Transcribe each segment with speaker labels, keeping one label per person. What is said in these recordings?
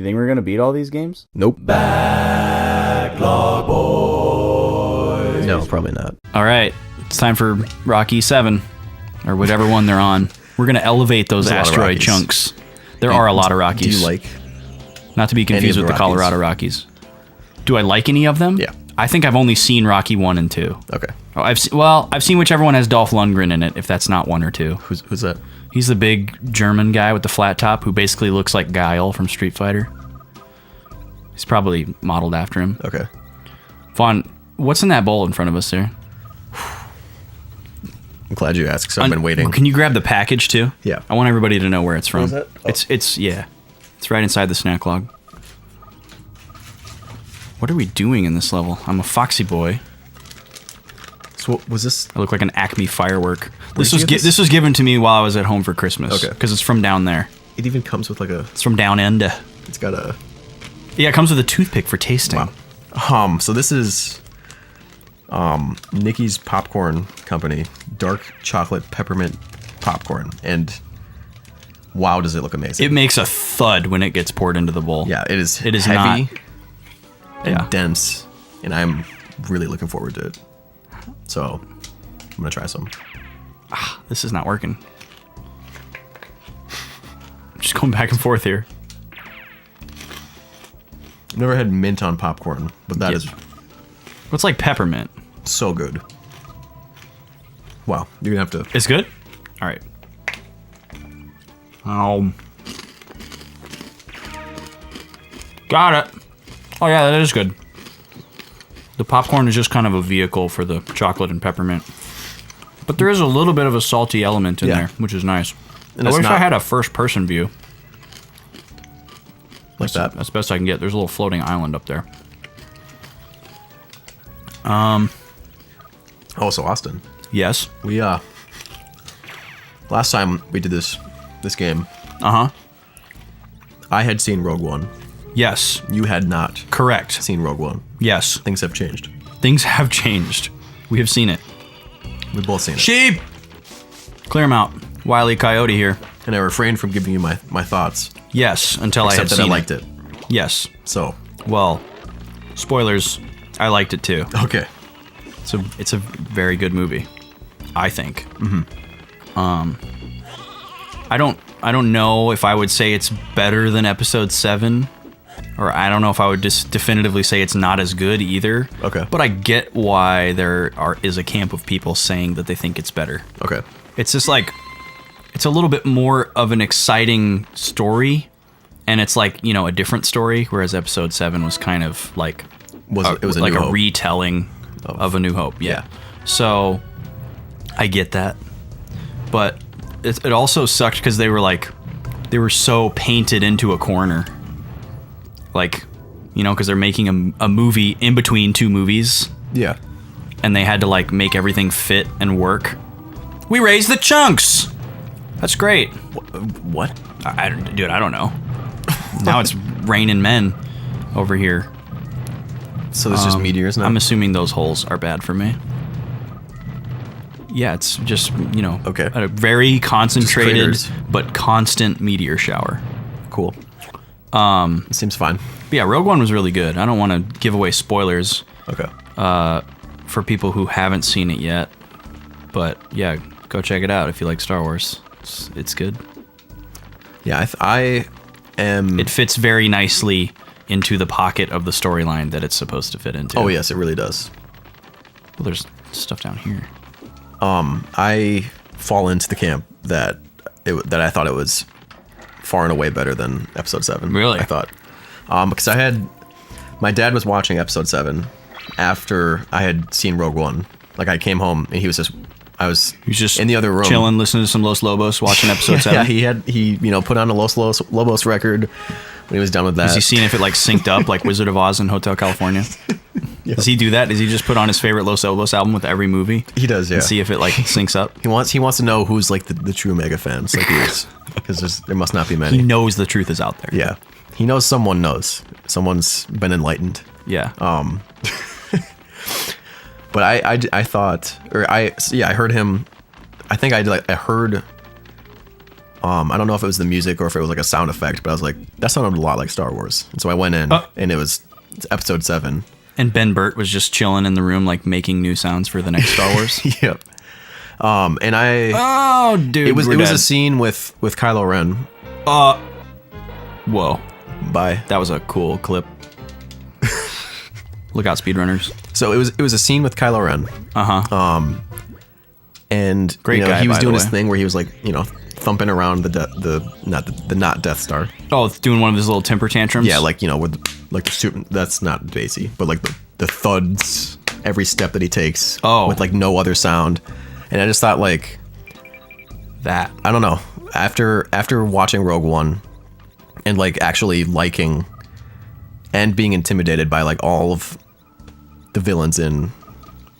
Speaker 1: You think we're gonna beat all these games?
Speaker 2: Nope.
Speaker 3: Backlog boys.
Speaker 2: No, probably not.
Speaker 4: All right, it's time for Rocky 7, or whatever one they're on. We're gonna elevate those
Speaker 2: There's a lot of
Speaker 4: asteroid
Speaker 2: Rockies.
Speaker 4: chunks. There are a lot of Rockies.
Speaker 2: Do you like?
Speaker 4: Not to be confused with the
Speaker 2: Rockies?
Speaker 4: Colorado Rockies. Do I like any of them?
Speaker 2: Yeah.
Speaker 4: I think I've only seen Rocky 1 and 2.
Speaker 2: Okay.
Speaker 4: Oh, I've seen whichever one has Dolph Lundgren in it, if that's not 1 or 2.
Speaker 2: Who's that?
Speaker 4: He's the big German guy with the flat top who basically looks like Guile from Street Fighter. He's probably modeled after him.
Speaker 2: Okay.
Speaker 4: Vaughn, what's in that bowl in front of us there?
Speaker 2: I'm glad you asked, so I've been waiting.
Speaker 4: Can you grab the package too?
Speaker 2: Yeah.
Speaker 4: I want everybody to know where it's from.
Speaker 2: Where is it? Oh.
Speaker 4: It's right inside the snack log. What are we doing in this level? I'm a foxy boy.
Speaker 2: So what was this?
Speaker 4: I look like an Acme firework.
Speaker 2: Where'd you get this?
Speaker 4: This was given to me while I was at home for Christmas.
Speaker 2: Okay.
Speaker 4: Because it's from down there.
Speaker 2: It even comes with like a.
Speaker 4: It's from down end.
Speaker 2: It's got a.
Speaker 4: Yeah, it comes with a toothpick for tasting.
Speaker 2: Wow. So this is Nikki's Popcorn Company, dark chocolate peppermint popcorn, and wow, does it look amazing!
Speaker 4: It makes a thud when it gets poured into the bowl.
Speaker 2: Yeah, it is.
Speaker 4: It is
Speaker 2: heavy
Speaker 4: not-
Speaker 2: and
Speaker 4: Yeah.
Speaker 2: dense, and I'm really looking forward to it. So I'm gonna try some.
Speaker 4: This is not working. Just going back and forth here.
Speaker 2: I've never had mint on popcorn, but that
Speaker 4: Yeah.
Speaker 2: is
Speaker 4: What's like peppermint?
Speaker 2: so good. Wow, you're gonna have to.
Speaker 4: It's good? All right. Got it. Oh yeah, that is good. The popcorn is just kind of a vehicle for the chocolate and peppermint. But there is a little bit of a salty element in
Speaker 2: Yeah.
Speaker 4: there, which is nice.
Speaker 2: And
Speaker 4: I
Speaker 2: it's
Speaker 4: wish I
Speaker 2: not-
Speaker 4: had a first-person view.
Speaker 2: Like that.
Speaker 4: That's best I can get. There's a little floating island up there.
Speaker 2: Oh, so Austin,
Speaker 4: Yes.
Speaker 2: we last time we did this game,
Speaker 4: Uh-huh.
Speaker 2: I had seen Rogue One.
Speaker 4: Yes.
Speaker 2: You had not
Speaker 4: Correct.
Speaker 2: seen Rogue One.
Speaker 4: Yes.
Speaker 2: Things have changed.
Speaker 4: Things have changed. We have seen it.
Speaker 2: We've both seen it.
Speaker 4: Sheep! Clear them out. Wile E. Coyote here.
Speaker 2: And I refrained from giving you my thoughts,
Speaker 4: Yes, until I had
Speaker 2: except that I
Speaker 4: seen
Speaker 2: liked it.
Speaker 4: Yes.
Speaker 2: So,
Speaker 4: Well, spoilers. I liked it too.
Speaker 2: okay.
Speaker 4: It's a very good movie, I think. Mm-hmm. I don't know if I would say it's better than Episode 7, or I don't know if I would just definitively say it's not as good either.
Speaker 2: Okay.
Speaker 4: But I get why there is a camp of people saying that they think it's better.
Speaker 2: Okay.
Speaker 4: It's just like, it's a little bit more of an exciting story, and it's like, you know, a different story, whereas Episode 7 was kind of like
Speaker 2: It was a
Speaker 4: like
Speaker 2: New
Speaker 4: a
Speaker 2: Hope.
Speaker 4: retelling of A New Hope. Yeah. So I get that, but it also sucked because they were so painted into a corner, like, you know, because they're making a movie in between two movies,
Speaker 2: Yeah.
Speaker 4: and they had to like make everything fit and work. We raised the chunks. That's great.
Speaker 2: What?
Speaker 4: Dude, I don't know. Now it's raining men over here.
Speaker 2: So there's just meteors now?
Speaker 4: I'm assuming those holes are bad for me. Yeah, it's just, you know,
Speaker 2: Okay.
Speaker 4: a very concentrated
Speaker 2: craters.
Speaker 4: but constant meteor shower.
Speaker 2: Cool. It seems fine.
Speaker 4: But yeah, Rogue One was really good. I don't want to give away spoilers
Speaker 2: Okay.
Speaker 4: for people who haven't seen it yet. But yeah, go check it out if you like Star Wars. It's good.
Speaker 2: Yeah, I am...
Speaker 4: It fits very nicely into the pocket of the storyline that it's supposed to fit into.
Speaker 2: Oh, yes, it really does.
Speaker 4: Well, there's stuff down here.
Speaker 2: I fall into the camp that I thought it was far and away better than Episode 7.
Speaker 4: Really?
Speaker 2: I thought. Because my dad was watching Episode 7 after I had seen Rogue One. Like, I came home and he was
Speaker 4: just
Speaker 2: in the other room.
Speaker 4: chilling, listening to some Los Lobos, watching Episode 7.
Speaker 2: Yeah, he put on a Los Lobos record when he was done with that.
Speaker 4: Has he seen if it like synced up like Wizard of Oz and Hotel California?
Speaker 2: Yeah.
Speaker 4: Does he do that? Does he just put on his favorite Los Lobos album with every movie?
Speaker 2: He does, yeah.
Speaker 4: And see if it like syncs up?
Speaker 2: He wants to know who's like the true mega fans, like he is, because there must not be many.
Speaker 4: He knows the truth is out there.
Speaker 2: Yeah, he knows someone knows. Someone's been enlightened.
Speaker 4: Yeah.
Speaker 2: But I thought, or I heard him. I think I heard I don't know if it was the music or if it was like a sound effect, but I was like, that sounded a lot like Star Wars. And so I went in, and it's episode 7.
Speaker 4: And Ben Burt was just chilling in the room, like making new sounds for the next Star Wars.
Speaker 2: Yep. And I.
Speaker 4: Oh, dude,
Speaker 2: it was a scene with Kylo Ren.
Speaker 4: Whoa.
Speaker 2: Bye.
Speaker 4: That was a cool clip. Look out, speedrunners.
Speaker 2: So it was a scene with Kylo Ren. And
Speaker 4: great guy,
Speaker 2: he was
Speaker 4: by
Speaker 2: doing
Speaker 4: the
Speaker 2: his
Speaker 4: way.
Speaker 2: thing where he was like, thumping around the not Death Star.
Speaker 4: Oh, doing one of his little temper tantrums.
Speaker 2: Yeah, like with like the super. That's not basic, but like the thuds every step that he takes.
Speaker 4: Oh.
Speaker 2: With like no other sound, and I just thought like
Speaker 4: that.
Speaker 2: I don't know. After watching Rogue One, and like actually liking and being intimidated by like all of the villains in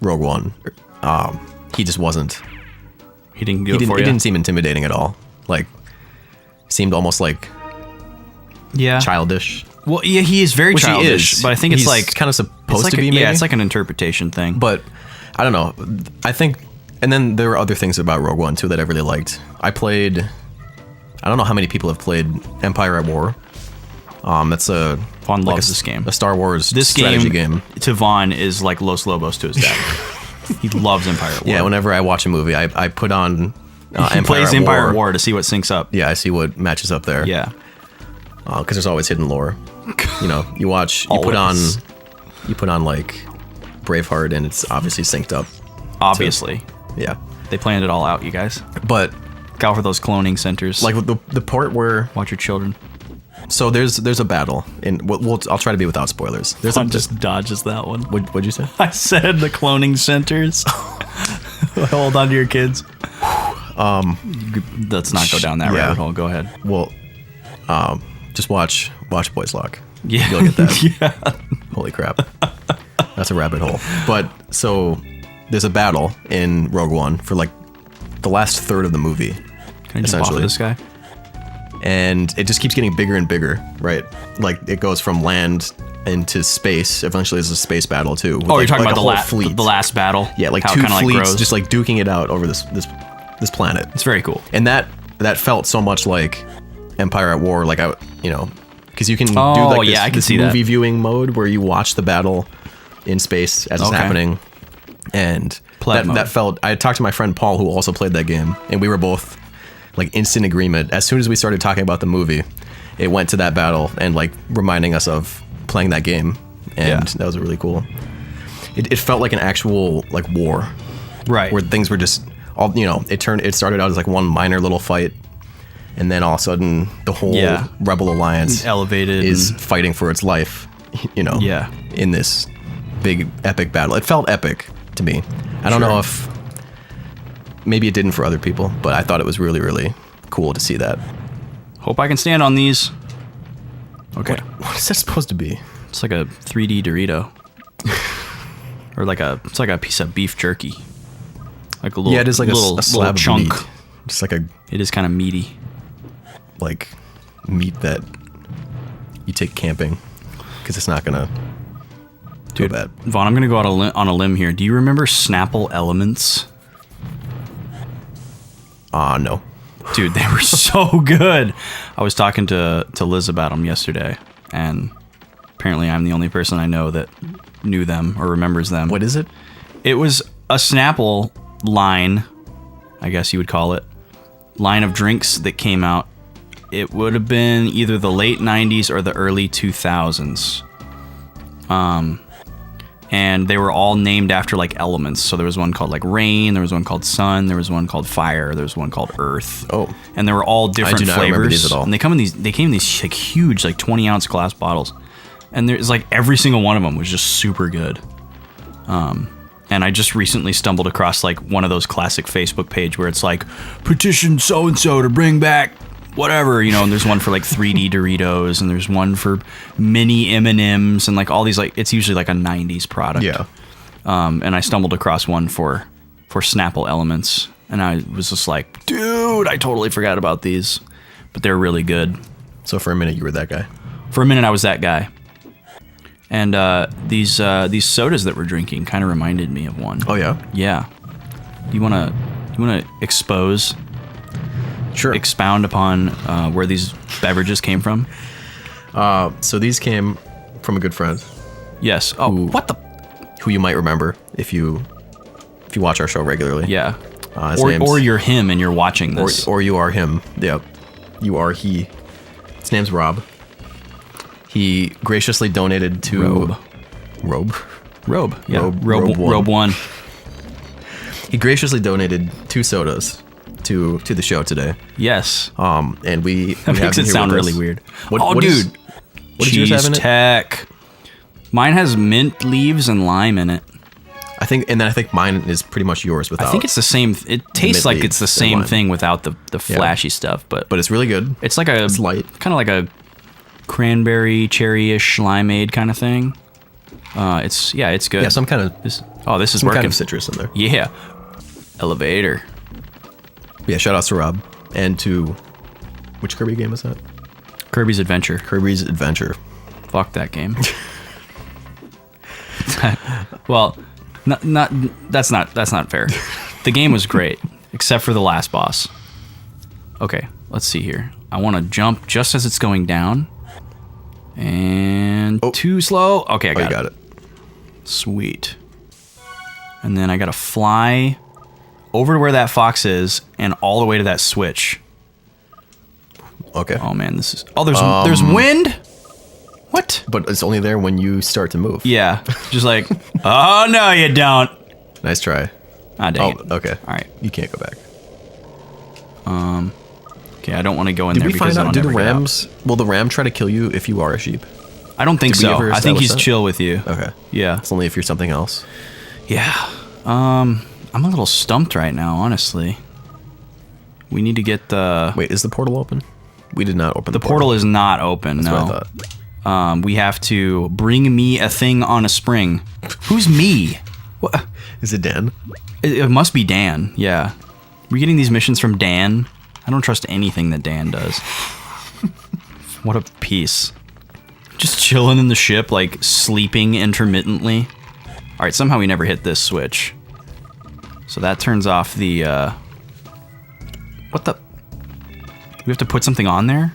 Speaker 2: Rogue One, he just wasn't.
Speaker 4: He didn't do it for you?
Speaker 2: He didn't seem intimidating at all. Like, seemed almost like childish.
Speaker 4: Well, yeah, he is very childish,
Speaker 2: he is.
Speaker 4: but I think it's
Speaker 2: He's
Speaker 4: like
Speaker 2: kind of supposed to be.
Speaker 4: Yeah,
Speaker 2: maybe.
Speaker 4: it's like an interpretation thing.
Speaker 2: But I don't know. I think, and then there were other things about Rogue One too that I really liked. I don't know how many people have played Empire at War. That's
Speaker 4: Vaughn loves this game.
Speaker 2: A Star Wars
Speaker 4: This
Speaker 2: strategy game.
Speaker 4: To Vaughn is like Los Lobos to his dad. He loves Empire at War.
Speaker 2: Yeah, whenever I watch a movie, I put on
Speaker 4: he
Speaker 2: Empire
Speaker 4: plays
Speaker 2: at
Speaker 4: Empire
Speaker 2: War.
Speaker 4: at War to see what syncs up.
Speaker 2: Yeah, I see what matches up there.
Speaker 4: Yeah.
Speaker 2: Because there's always hidden lore. You put on like Braveheart, and it's obviously synced up.
Speaker 4: Obviously.
Speaker 2: Yeah.
Speaker 4: They planned it all out, you guys.
Speaker 2: But
Speaker 4: Look out for those cloning centers.
Speaker 2: like the part where
Speaker 4: Watch your children.
Speaker 2: so there's a battle in I'll try to be without spoilers. There's
Speaker 4: Vaughn just dodges that one.
Speaker 2: what'd you say?
Speaker 4: I said the cloning centers. Hold on to your kids. Let's not go down that
Speaker 2: Yeah.
Speaker 4: rabbit hole. Go ahead.
Speaker 2: Well, just watch Boys Lock.
Speaker 4: Yeah.
Speaker 2: You'll get that.
Speaker 4: Yeah.
Speaker 2: Holy crap. That's a rabbit hole. But so there's a battle in Rogue One for like the last third of the movie.
Speaker 4: Can I jump off of this guy?
Speaker 2: And it just keeps getting bigger and bigger, right? Like it goes from land into space. Eventually there's a space battle too.
Speaker 4: Oh, you're talking
Speaker 2: like
Speaker 4: about
Speaker 2: a whole fleet.
Speaker 4: the last battle?
Speaker 2: Yeah, like
Speaker 4: how
Speaker 2: two
Speaker 4: it kinda,
Speaker 2: fleets
Speaker 4: grows.
Speaker 2: just like duking it out over this planet.
Speaker 4: It's very cool.
Speaker 2: And that felt so much like Empire at War, like because you can do
Speaker 4: Oh,
Speaker 2: like this,
Speaker 4: yeah, I can
Speaker 2: this
Speaker 4: see that.
Speaker 2: movie viewing mode where you watch the battle in space as it's
Speaker 4: Okay.
Speaker 2: happening, and
Speaker 4: Pleb mode.
Speaker 2: that felt. I talked to my friend Paul who also played that game, and we were both like instant agreement. As soon as we started talking about the movie, it went to that battle and like reminding us of playing that game, and
Speaker 4: Yeah.
Speaker 2: that was really cool. It felt like an actual like war,
Speaker 4: Right.
Speaker 2: where things were just all it started out as like one minor little fight, and then all of a sudden the whole
Speaker 4: Yeah.
Speaker 2: Rebel Alliance
Speaker 4: Elevated
Speaker 2: is
Speaker 4: and-
Speaker 2: fighting for its life,
Speaker 4: Yeah.
Speaker 2: in this big epic battle. It felt epic to me. I don't
Speaker 4: Sure.
Speaker 2: know if maybe it didn't for other people, but I thought it was really, really cool to see that.
Speaker 4: Hope I can stand on these. Okay.
Speaker 2: What is that supposed to be?
Speaker 4: It's like a 3D Dorito. Or it's like a piece of beef jerky. Like a little,
Speaker 2: Yeah, it is like
Speaker 4: little,
Speaker 2: a slab
Speaker 4: little chunk.
Speaker 2: of meat. Just like a
Speaker 4: It is kind of meaty.
Speaker 2: like meat that you take camping because it's not gonna do
Speaker 4: Dude,
Speaker 2: bad.
Speaker 4: Vaughn, I'm going to go out on a limb here. Do you remember Snapple Elements?
Speaker 2: No.
Speaker 4: Dude, they were so good. I was talking to Liz about them yesterday, and apparently I'm the only person I know that knew them or remembers them.
Speaker 2: What is it?
Speaker 4: It was a Snapple line, I guess you would call it, line of drinks that came out. It would have been either the late 90s or the early 2000s. And they were all named after like elements. So there was one called like rain, there was one called sun, there was one called fire, there was one called earth.
Speaker 2: Oh.
Speaker 4: And they were all different
Speaker 2: do not remember
Speaker 4: flavors.
Speaker 2: these at all.
Speaker 4: And they came in these like huge, like 20-ounce glass bottles. And there's like every single one of them was just super good. And I just recently stumbled across like one of those classic Facebook page where it's like petition so and so to bring back whatever, and there's one for like 3D Doritos, and there's one for mini M&Ms, and like all these, like it's usually like a 90s product.
Speaker 2: Yeah.
Speaker 4: And I stumbled across one for Snapple Elements, and I was just like, dude, I totally forgot about these, but they're really good.
Speaker 2: So for a minute you were that guy.
Speaker 4: For a minute, I was that guy. And these sodas that we're drinking kind of reminded me of one.
Speaker 2: Oh yeah.
Speaker 4: Yeah. You wanna expose
Speaker 2: Sure.
Speaker 4: expound upon where these beverages came from?
Speaker 2: So these came from a good friend
Speaker 4: Yes. Oh,
Speaker 2: Ooh.
Speaker 4: what the?
Speaker 2: who you might remember if you watch our show regularly.
Speaker 4: Yeah.
Speaker 2: His name's-
Speaker 4: Or you're him and you're watching this.
Speaker 2: Or you are him. Yep. You are he. His name's Rob. He graciously donated to
Speaker 4: Robe. Yeah.
Speaker 2: Robe one.
Speaker 4: Robe 1.
Speaker 2: He graciously donated 2 sodas to the show today.
Speaker 4: Yes.
Speaker 2: And we
Speaker 4: That makes it sound really weird.
Speaker 2: What is-
Speaker 4: dude.
Speaker 2: what did yours have
Speaker 4: Cheese
Speaker 2: in it?
Speaker 4: Tech. Mine has mint leaves and lime in it.
Speaker 2: I think mine is pretty much yours without.
Speaker 4: I think it's the same. It tastes
Speaker 2: mint
Speaker 4: like it's the
Speaker 2: leaves and
Speaker 4: same
Speaker 2: lime.
Speaker 4: thing without the flashy stuff, but
Speaker 2: it's really good.
Speaker 4: it's like a
Speaker 2: It's light.
Speaker 4: kind of like a cranberry cherry-ish limeade kind of thing. It's good.
Speaker 2: Yeah, some kind of
Speaker 4: this is
Speaker 2: some
Speaker 4: working.
Speaker 2: kind of citrus in there.
Speaker 4: Yeah, elevator.
Speaker 2: Yeah, shout outs to Rob and to which Kirby game is that?
Speaker 4: Kirby's Adventure.
Speaker 2: Kirby's Adventure.
Speaker 4: Fuck that game. Well, that's not fair. The game was great, except for the last boss. Okay, let's see here. I want to jump just as it's going down. And too slow. Okay, I got,
Speaker 2: You got it.
Speaker 4: Sweet. And then I gotta fly over to where that fox is and all the way to that switch.
Speaker 2: Okay.
Speaker 4: Oh man, this is. Oh, there's wind. What?
Speaker 2: But it's only there when you start to move.
Speaker 4: Yeah, just like. Oh no, you don't.
Speaker 2: Nice try.
Speaker 4: Ah, dang it.
Speaker 2: Okay.
Speaker 4: All right.
Speaker 2: You can't go back.
Speaker 4: Okay, I don't want to go in
Speaker 2: Did
Speaker 4: there
Speaker 2: we
Speaker 4: because
Speaker 2: find
Speaker 4: I'll
Speaker 2: out? Did the
Speaker 4: never get out.
Speaker 2: rams? Will the ram try to kill you if you are a sheep?
Speaker 4: I don't think
Speaker 2: Did we
Speaker 4: so.
Speaker 2: ever
Speaker 4: I think
Speaker 2: establish
Speaker 4: he's
Speaker 2: that?
Speaker 4: chill with you.
Speaker 2: Okay.
Speaker 4: Yeah.
Speaker 2: It's only if you're something else.
Speaker 4: Yeah. I'm a little stumped right now, honestly. We need to get the.
Speaker 2: Wait, is the portal open? We did not open
Speaker 4: The portal is not open.
Speaker 2: That's
Speaker 4: no.
Speaker 2: what I thought.
Speaker 4: We have to bring me a thing on a spring. Who's me? What?
Speaker 2: Is it Dan?
Speaker 4: It must be Dan. Yeah. We're getting these missions from Dan. I don't trust anything that Dan does. What a piece. Just chilling in the ship, like sleeping intermittently. All right, somehow we never hit this switch. So that turns off the. What the? We have to put something on there?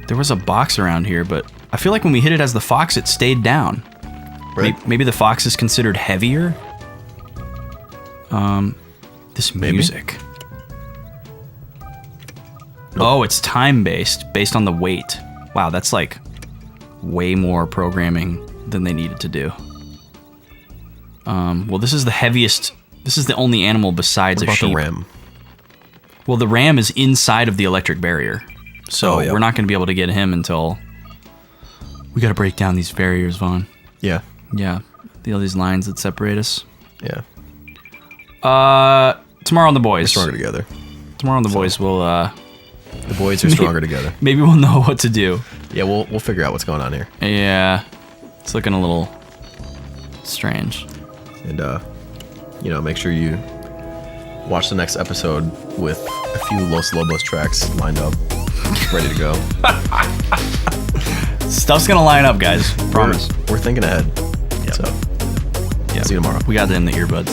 Speaker 4: There was a box around here, but I feel like when we hit it as the fox, it stayed down.
Speaker 2: Right.
Speaker 4: Maybe the fox is considered heavier. This music. Oh, it's time-based, based on the weight. Wow, that's like way more programming than they needed to do. Well, this is the heaviest. This is the only animal besides
Speaker 2: What
Speaker 4: a
Speaker 2: about
Speaker 4: sheep.
Speaker 2: the ram?
Speaker 4: Well, the ram is inside of the electric barrier, so
Speaker 2: yeah.
Speaker 4: we're not going to be able to get him until we got to break down these barriers, Vaughn.
Speaker 2: Yeah.
Speaker 4: Yeah, all these lines that separate us.
Speaker 2: Yeah.
Speaker 4: Tomorrow on the boys.
Speaker 2: Stronger together.
Speaker 4: Tomorrow on the boys, we'll
Speaker 2: The boys are stronger together.
Speaker 4: maybe we'll know what to do.
Speaker 2: Yeah, we'll figure out what's going on here.
Speaker 4: Yeah, it's looking a little strange.
Speaker 2: And make sure you watch the next episode with a few Los Lobos tracks lined up, ready to go.
Speaker 4: Stuff's gonna line up, guys. Promise.
Speaker 2: We're thinking ahead. So,
Speaker 4: Yeah.
Speaker 2: see you tomorrow.
Speaker 4: We got it in the earbuds.